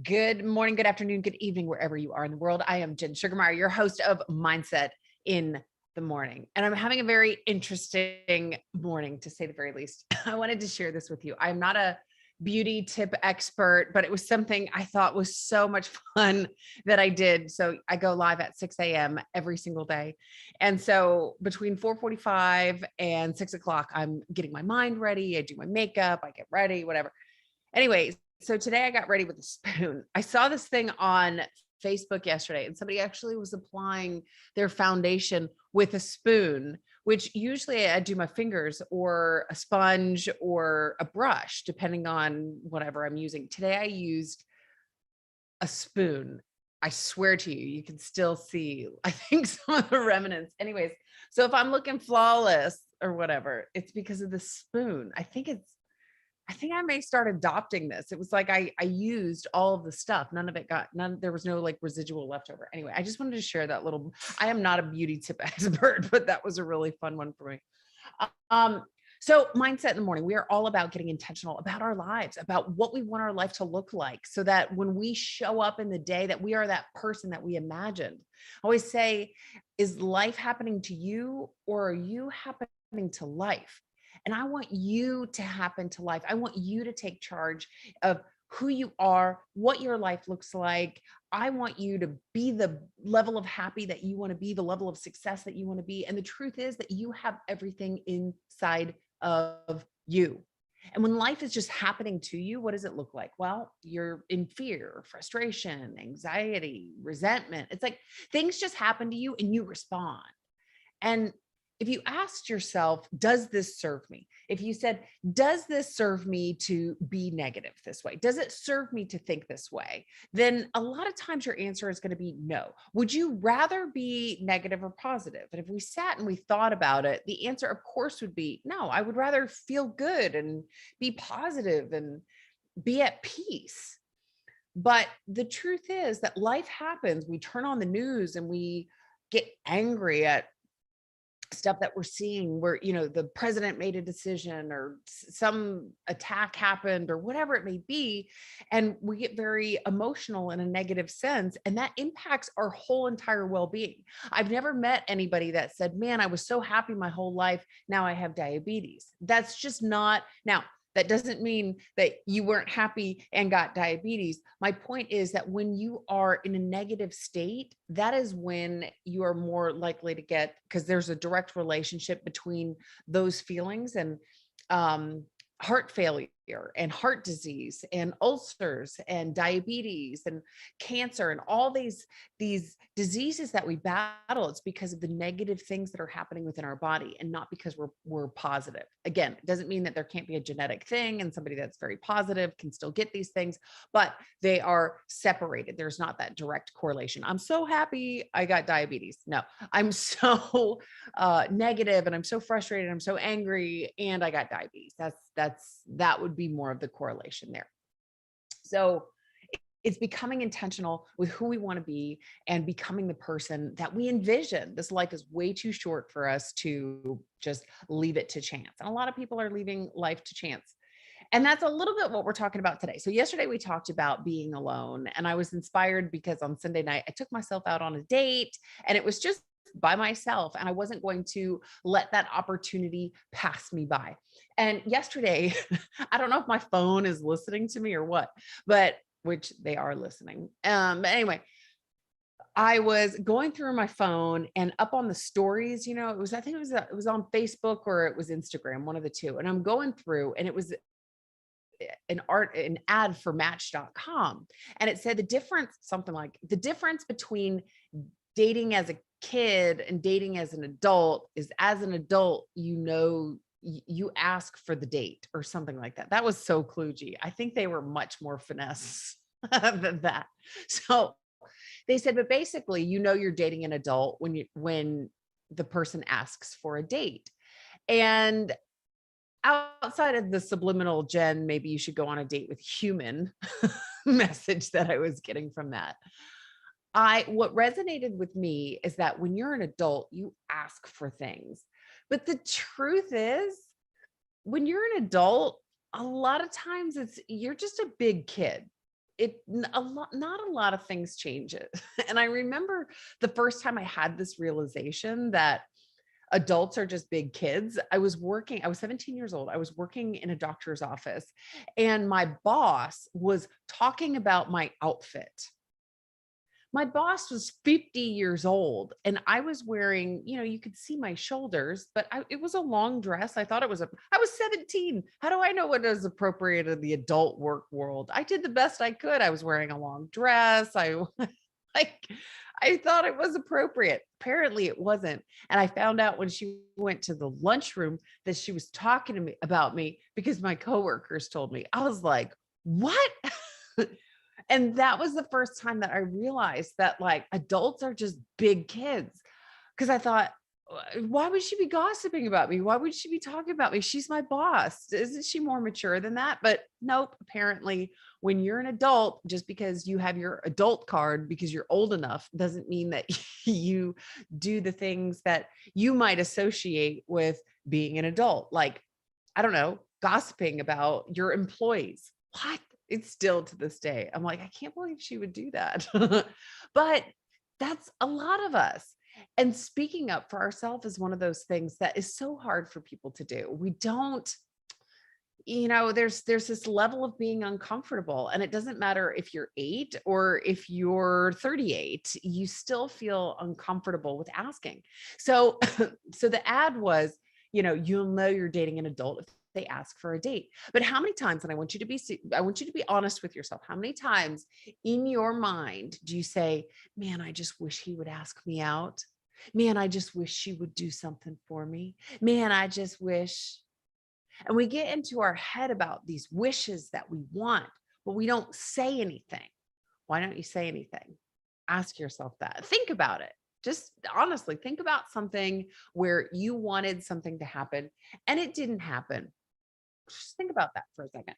Good morning, good afternoon, good evening, wherever you are in the world. I am Jen Sugarmeyer, your host of Mindset in the Morning. And I'm having a very interesting morning, to say the very least. I wanted to share this with you. I'm not a beauty tip expert, but it was something I thought was so much fun that I did. So I go live at 6 a.m. every single day. And so between 4:45 and 6 o'clock, I'm getting my mind ready. I do my makeup, I get ready, whatever. Anyways, so today I got ready with a spoon. I saw this thing on Facebook yesterday, and somebody actually was applying their foundation with a spoon, which usually I do my fingers or a sponge or a brush, depending on whatever I'm using. Today I used a spoon. I swear to you, you can still see, I think, some of the remnants. Anyways, so if I'm looking flawless or whatever, it's because of the spoon. I think I may start adopting this. It was like I used all of the stuff. None of it got none. There was no like residual left over. Anyway, I just wanted to share that little. I am not a beauty tip expert, but that was a really fun one for me. Um, so mindset in the morning, we are all about getting intentional about our lives, about what we want our life to look like, so that when we show up in the day, that we are that person that we imagined. I always say, is life happening to you, or are you happening to life? And I want you to happen to life. I want you to take charge of who you are, what your life looks like. I want you to be the level of happy that you want to be, the level of success that you want to be. And the truth is that you have everything inside of you. And when life is just happening to you, what does it look like? Well, you're in fear, frustration, anxiety, resentment. It's like things just happen to you and you respond. And if you asked yourself, does this serve me? If you said, does this serve me to be negative this way? Does it serve me to think this way? Then a lot of times your answer is going to be no. Would you rather be negative or positive? And if we sat and we thought about it, the answer, of course, would be no. I would rather feel good and be positive and be at peace. But the truth is that life happens. We turn on the news and we get angry at stuff that we're seeing where, the president made a decision or some attack happened or whatever it may be. And we get very emotional in a negative sense. And that impacts our whole entire well-being. I've never met anybody that said, man, I was so happy my whole life. Now I have diabetes. That's just not. Now, that doesn't mean that you weren't happy and got diabetes. My point is that when you are in a negative state, that is when you are more likely to get, because there's a direct relationship between those feelings and heart failure and heart disease and ulcers and diabetes and cancer and all these diseases that we battle. It's because of the negative things that are happening within our body, and not because we're positive. Again, it doesn't mean that there can't be a genetic thing and somebody that's very positive can still get these things, but they are separated. There's not that direct correlation. I'm so happy I got diabetes. No, I'm so negative and I'm so frustrated, I'm so angry, and I got diabetes. That would be more of the correlation there. So it's becoming intentional with who we want to be and becoming the person that we envision. This life is way too short for us to just leave it to chance. And a lot of people are leaving life to chance. And that's a little bit what we're talking about today. So yesterday we talked about being alone, and I was inspired because on Sunday night I took myself out on a date, and it was just by myself, and I wasn't going to let that opportunity pass me by. And yesterday, I don't know if my phone is listening to me or what, but which they are listening. But anyway, I was going through my phone and up on the stories, I think it was on Facebook or it was Instagram, one of the two. And I'm going through, and it was an ad for match.com. And it said something like the difference between dating as a kid and dating as an adult is, as an adult, you ask for the date or something like that. That was so kludgy. I think they were much more finesse than that. So they said, but basically, you're dating an adult when the person asks for a date. And outside of the subliminal, Jen, maybe you should go on a date with human message that I was getting from that. What resonated with me is that when you're an adult, you ask for things. But the truth is, when you're an adult, a lot of times you're just a big kid. not a lot of things change it. And I remember the first time I had this realization that adults are just big kids. I was 17 years old. I was working in a doctor's office and my boss was talking about my outfit. My boss was 50 years old and I was wearing, you could see my shoulders, but it was a long dress. I thought I was 17. How do I know what is appropriate in the adult work world? I did the best I could. I was wearing a long dress. Like, I thought it was appropriate. Apparently it wasn't. And I found out when she went to the lunchroom that she was talking to me about me because my coworkers told me. I was like, what? And that was the first time that I realized that like adults are just big kids. Cause I thought, why would she be gossiping about me? Why would she be talking about me? She's my boss. Isn't she more mature than that? But nope, apparently when you're an adult, just because you have your adult card because you're old enough doesn't mean that you do the things that you might associate with being an adult. Like, I don't know, gossiping about your employees. What? It's still to this day. I'm like, I can't believe she would do that. But that's a lot of us. And speaking up for ourselves is one of those things that is so hard for people to do. We don't, there's this level of being uncomfortable, and it doesn't matter if you're 8 or if you're 38, you still feel uncomfortable with asking. So, so the ad was, you'll know you're dating an adult if they ask for a date. But how many times, and I want you to be honest with yourself, how many times in your mind do you say, man, I just wish he would ask me out. Man, I just wish she would do something for me. Man, I just wish. And we get into our head about these wishes that we want, but we don't say anything. Why don't you say anything? Ask yourself that. Think about it. Just honestly think about something where you wanted something to happen and it didn't happen. Just think about that for a second.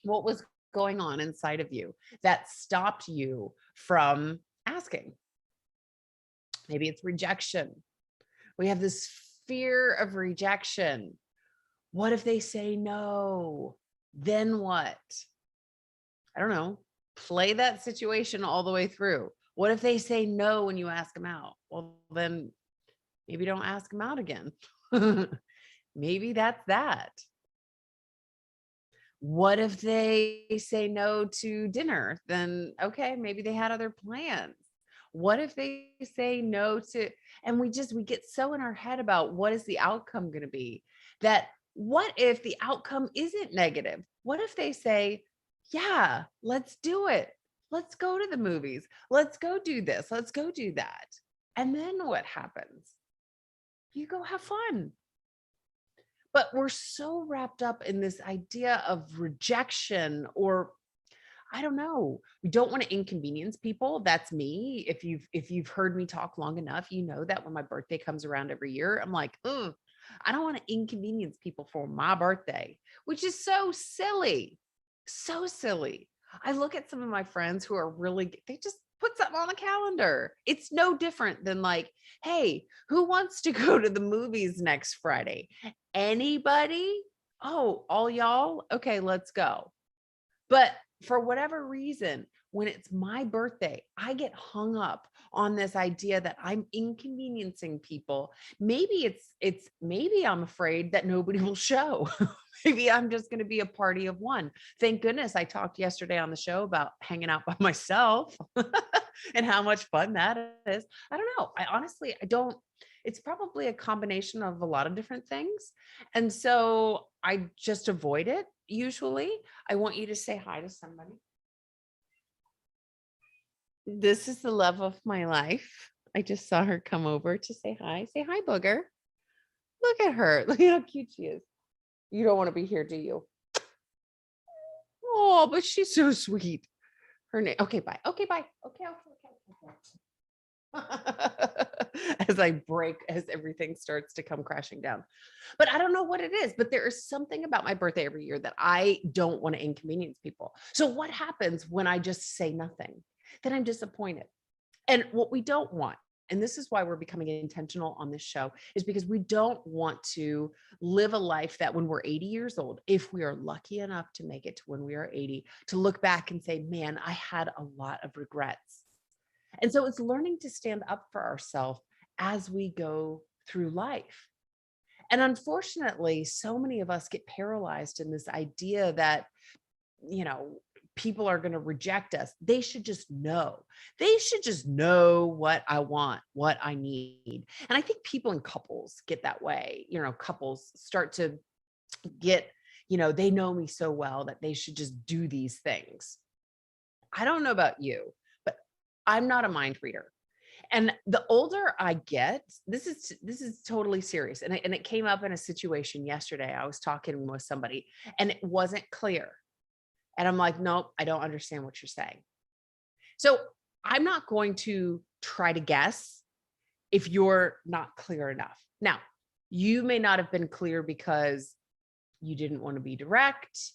What was going on inside of you that stopped you from asking? Maybe it's rejection. We have this fear of rejection. What if they say no? Then what? I don't know. Play that situation all the way through. What if they say no when you ask them out? Well, then maybe don't ask them out again. Maybe that's that. What if they say no to dinner? Then, okay, maybe they had other plans. What if they say no to, and we get so in our head about what is the outcome going to be, that what if the outcome isn't negative? What if they say, yeah, let's do it. Let's go to the movies. Let's go do this. Let's go do that. And then what happens? You go have fun. But we're so wrapped up in this idea of rejection, or I don't know. We don't want to inconvenience people. That's me. If you've heard me talk long enough, you know that when my birthday comes around every year, I'm like, ugh, I don't want to inconvenience people for my birthday, which is so silly. So silly. I look at some of my friends who are they just put something on a calendar. It's no different than like, hey, who wants to go to the movies next Friday? Anybody? Oh, all y'all? Okay, let's go. But for whatever reason, when it's my birthday, I get hung up on this idea that I'm inconveniencing people. Maybe maybe I'm afraid that nobody will show. Maybe I'm just going to be a party of one. Thank goodness I talked yesterday on the show about hanging out by myself and how much fun that is. I don't know. I don't. It's probably a combination of a lot of different things. And so I just avoid it. Usually I want you to say hi to somebody. This is the love of my life. I just saw her come over to say hi. Say hi, Booger. Look at her. Look at how cute she is. You don't want to be here, do you? Oh, but she's so sweet. Her name. Okay, bye. Okay, bye. Okay. As everything starts to come crashing down. But I don't know what it is, but there is something about my birthday every year that I don't want to inconvenience people. So what happens when I just say nothing? Then I'm disappointed. And what we don't want And this is why we're becoming intentional on this show, is because we don't want to live a life that when we're 80 years old, if we are lucky enough to make it to when we are 80, to look back and say, man, I had a lot of regrets. And so it's learning to stand up for ourselves as we go through life. And unfortunately, so many of us get paralyzed in this idea that, you know, people are going to reject us. They should just know. They should just know what I want, what I need. And I think people in couples get that way. You know, couples start to get, they know me so well that they should just do these things. I don't know about you, but I'm not a mind reader. And the older I get, this is totally serious. And it came up in a situation yesterday. I was talking with somebody and it wasn't clear. And I'm like, nope, I don't understand what you're saying. So I'm not going to try to guess if you're not clear enough. Now, you may not have been clear because you didn't want to be direct.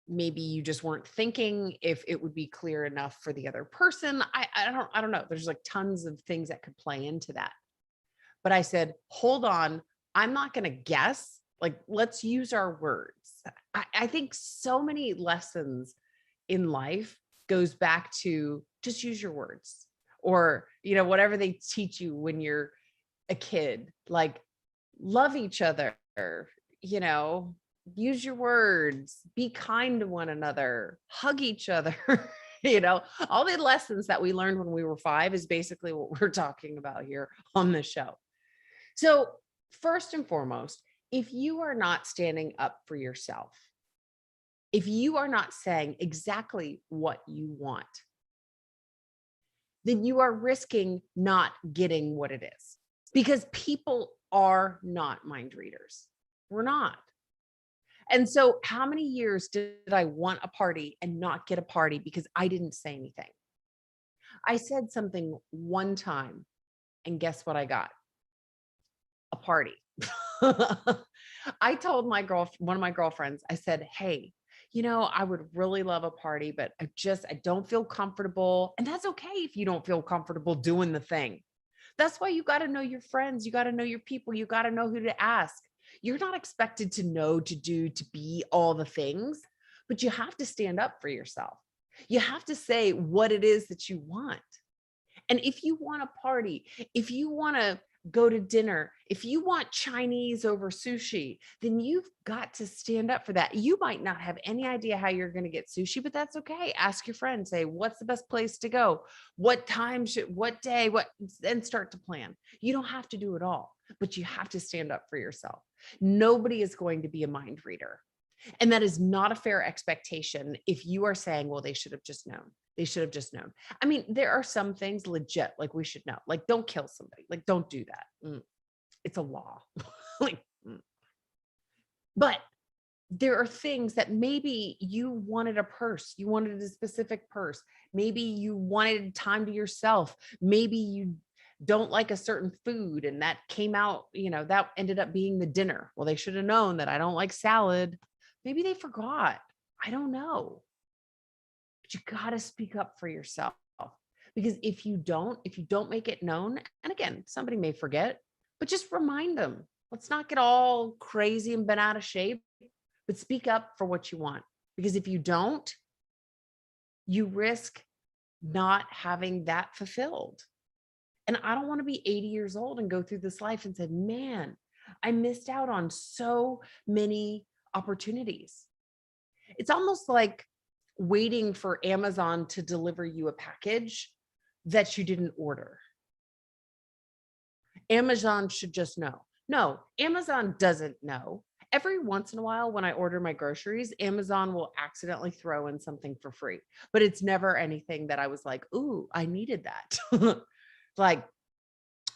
Maybe you just weren't thinking if it would be clear enough for the other person. I don't know. There's like tons of things that could play into that. But I said, hold on, I'm not going to guess. Like, let's use our words. I think so many lessons in life goes back to just use your words, or, whatever they teach you when you're a kid, like love each other, use your words, be kind to one another, hug each other. All the lessons that we learned when we were 5 is basically what we're talking about here on the show. So first and foremost, if you are not standing up for yourself, if you are not saying exactly what you want, then you are risking not getting what it is, because people are not mind readers. We're not. And so how many years did I want a party and not get a party because I didn't say anything? I said something one time and guess what I got? A party. I told one of my girlfriends, I said, hey, I would really love a party, but I don't feel comfortable. And that's okay if you don't feel comfortable doing the thing. That's why you got to know your friends. You got to know your people. You got to know who to ask. You're not expected to know, to do, to be all the things, but you have to stand up for yourself. You have to say what it is that you want. And if you want a party, if you want to go to dinner, if you want Chinese over sushi, then you've got to stand up for that. You might not have any idea how you're going to get sushi, but that's okay. Ask your friend, say, what's the best place to go? What time what day, then start to plan. You don't have to do it all, but you have to stand up for yourself. Nobody is going to be a mind reader. And that is not a fair expectation if you are saying, well, they should have just known. They should have just known. I mean, there are some things legit, like we should know, like don't kill somebody, like don't do that. It's a law. But there are things that maybe you wanted a purse, you wanted a specific purse. Maybe you wanted time to yourself. Maybe you don't like a certain food and that came out, that ended up being the dinner. Well, they should have known that I don't like salad. Maybe they forgot. I don't know. But you got to speak up for yourself, because if you don't make it known, and again, somebody may forget, but just remind them. Let's not get all crazy and bent out of shape, but speak up for what you want. Because if you don't, you risk not having that fulfilled. And I don't want to be 80 years old and go through this life and say, man, I missed out on so many opportunities. It's almost like waiting for Amazon to deliver you a package that you didn't order. Amazon should just know. No, Amazon doesn't know. Every once in a while, when I order my groceries, Amazon will accidentally throw in something for free, but it's never anything that I was like, ooh, I needed that. Like,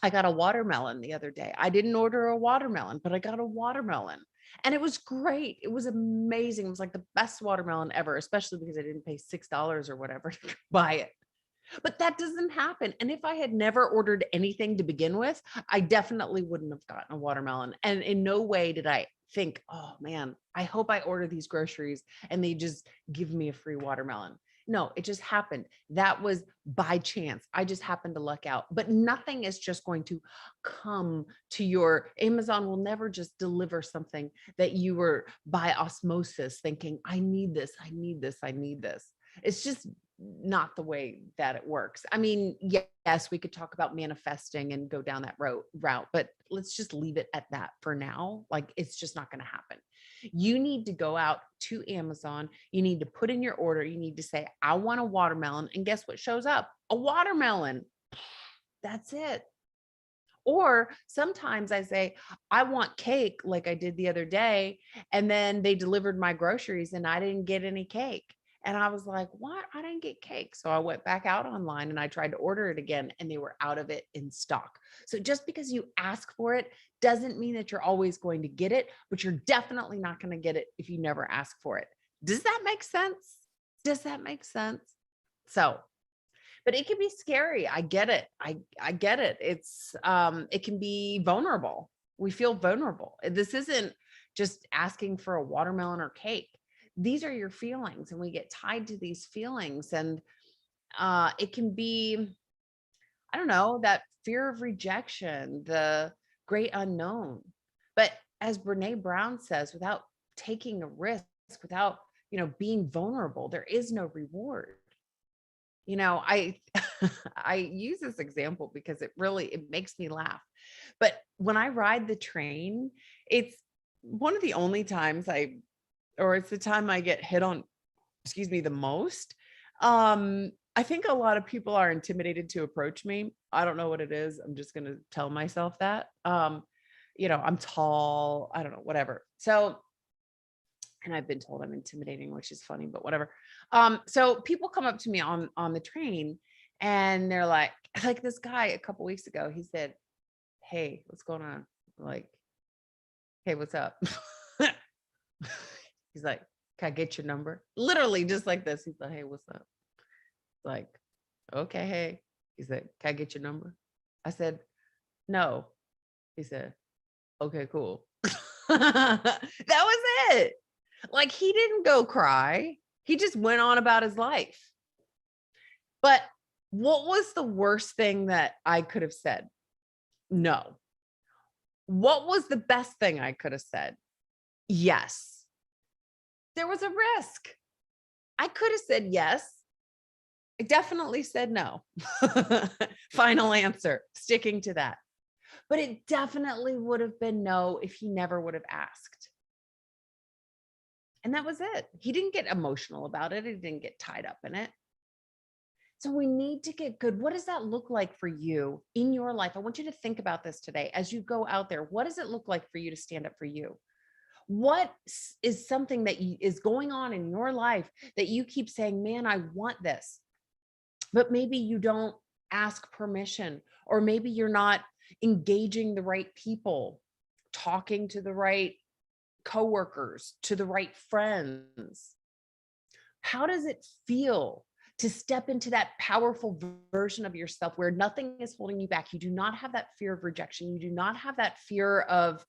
I got a watermelon the other day. I didn't order a watermelon, but I got a watermelon and it was great. It was amazing. It was like the best watermelon ever, especially because I didn't pay $6 or whatever to buy it. But that doesn't happen. And if I had never ordered anything to begin with, I definitely wouldn't have gotten a watermelon. And in no way did I think, oh man, I hope I order these groceries and they just give me a free watermelon. No, it just happened. That was by chance. I just happened to luck out. But nothing is just going to come to your Amazon will never just deliver something that you were by osmosis thinking, I need this, I need this, I need this. It's just not the way that it works. I mean, yes, we could talk about manifesting and go down that route, but let's just leave it at that for now. Like it's just not going to happen. You need to go out to Amazon. You need to put in your order. You need to say, I want a watermelon. And guess what shows up? A watermelon. That's it. Or sometimes I say, I want cake like I did the other day. And then they delivered my groceries and I didn't get any cake. And I was like, what? I didn't get cake. So I went back out online and I tried to order it again and they were out of it in stock. So just because you ask for it doesn't mean that you're always going to get it, but you're definitely not going to get it if you never ask for it. Does that make sense? Does that make sense? So, but it can be scary. I get it. I get it. It can be vulnerable. We feel vulnerable. This isn't just asking for a watermelon or cake. These are your feelings and we get tied to these feelings and it can be, I don't know, that fear of rejection, the great unknown. But as Brene Brown says, without taking a risk, without, being vulnerable, there is no reward. I I use this example because it makes me laugh. But when I ride the train, it's one of the only times it's the time I get hit on, excuse me, the most. I think a lot of people are intimidated to approach me. I don't know what it is. I'm just going to tell myself that. I'm tall, I don't know, whatever. So, and I've been told I'm intimidating, which is funny, but whatever. So people come up to me on the train and they're like this guy a couple weeks ago, he said, hey, what's going on? Like, hey, what's up? He's like, can I get your number? Literally just like this. He's like, hey, what's up? Like, okay, hey. He said, can I get your number? I said, no. He said, okay, cool. That was it. Like he didn't go cry. He just went on about his life. But what was the worst thing that I could have said? No. What was the best thing I could have said? Yes. There was a risk. I could have said yes. I definitely said no. Final answer, sticking to that. But it definitely would have been no if he never would have asked. And that was it. He didn't get emotional about it. He didn't get tied up in it. So we need to get good. What does that look like for you in your life? I want you to think about this today as you go out there. What does it look like for you to stand up for you? What is something that is going on in your life that you keep saying, man, I want this, but maybe you don't ask permission, or maybe you're not engaging the right people, talking to the right coworkers, to the right friends. How does it feel to step into that powerful version of yourself where nothing is holding you back? You do not have that fear of rejection. You do not have that fear of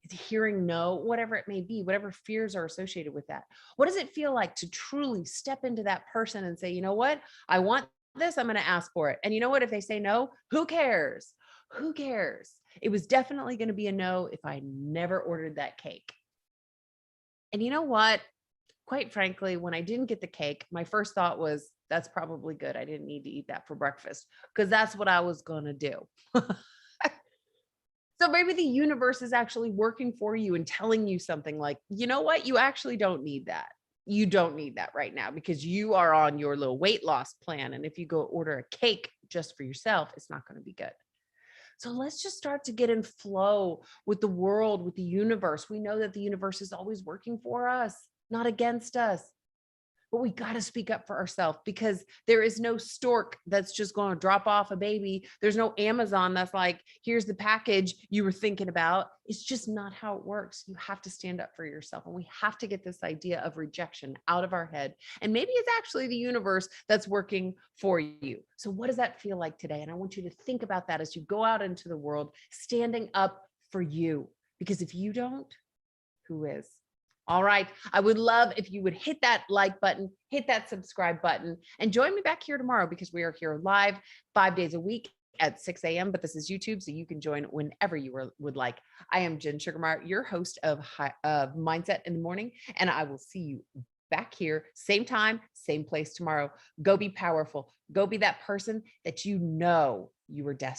hearing no, whatever it may be, whatever fears are associated with that. What does it feel like to truly step into that person and say, you know what? I want this. I'm going to ask for it. And you know what? If they say no, who cares? Who cares? It was definitely going to be a no if I never ordered that cake. And you know what? Quite frankly, when I didn't get the cake, my first thought was, that's probably good. I didn't need to eat that for breakfast because that's what I was going to do. So maybe the universe is actually working for you and telling you something like, you know what? You actually don't need that. You don't need that right now because you are on your little weight loss plan. And if you go order a cake just for yourself, it's not going to be good. So let's just start to get in flow with the world, with the universe. We know that the universe is always working for us, not against us. But we got to speak up for ourselves because there is no stork that's just going to drop off a baby. There's no Amazon that's like, here's the package you were thinking about. It's just not how it works. You have to stand up for yourself. And we have to get this idea of rejection out of our head. And maybe it's actually the universe that's working for you. So what does that feel like today? And I want you to think about that as you go out into the world, standing up for you. Because if you don't, who is? All right. I would love if you would hit that like button, hit that subscribe button, and join me back here tomorrow because we are here live 5 days a week at 6 a.m. But this is YouTube, so you can join whenever you would like. I am Jen Sugarmeyer, your host of Mindset in the Morning, and I will see you back here, same time, same place tomorrow. Go be powerful. Go be that person that you know you were destined